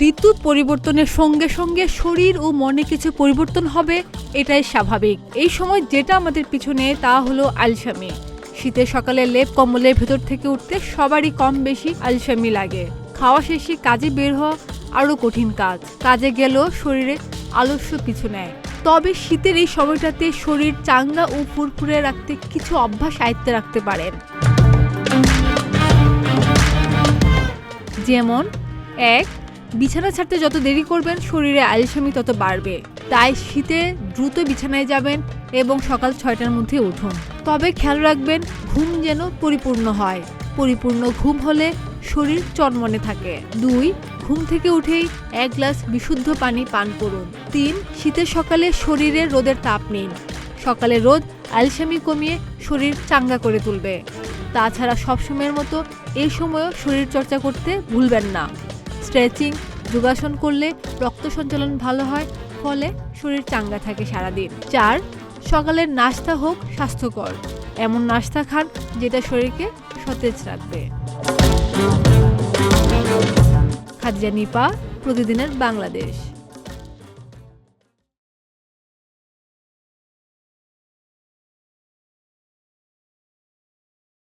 ঋতু পরিবর্তনের সঙ্গে সঙ্গে শরীর ও মনে কিছু পরিবর্তন হবে, এটাই স্বাভাবিক। এই সময় যেটা আমাদের পিছনে তা হলো আলসামি। শীতের সকালে লেপ কম্বলের ভেতর থেকে উঠতে সবারই কম বেশি আলসামি লাগে। খাওয়া শেষে কাজে বের হওয়া আরও কঠিন কাজ। কাজে গেলেও শরীরে আলস্য পিছু নেয়। তবে শীতের এই সময়টাতে শরীর চাঙ্গা ও ফুরফুরে রাখতে কিছু অভ্যাস আয়ত্তে রাখতে পারেন। যেমন 1. বিছানা ছাড়তে যত দেরি করবেন শরীরে আলসামি তত বাড়বে। তাই শীতে দ্রুত বিছানায় যাবেন এবং সকাল 6টার মধ্যে উঠুন। তবে খেয়াল রাখবেন ঘুম যেন পরিপূর্ণ হয়। পরিপূর্ণ ঘুম হলে শরীর চনমনে থাকে। 2. ঘুম থেকে উঠেই 1 গ্লাস বিশুদ্ধ পানি পান করুন। 3. শীতের সকালে শরীরে রোদের তাপ নিন। সকালে রোদ আলসামি কমিয়ে শরীর চাঙ্গা করে তুলবে। তাছাড়া সবসময়ের মতো এই সময়ও শরীর চর্চা করতে ভুলবেন না। স্ট্রেচিং, যোগাসন করলে রক্ত সঞ্চালন ভালো হয়, ফলে শরীর চাঙ্গা থাকে সারাদিন। 4. সকালের নাস্তা হোক স্বাস্থ্যকর। এমন নাস্তা খান যেটা শরীরকে সতেজ রাখবে। খাদিজা নিপা, প্রতিদিনের বাংলাদেশ।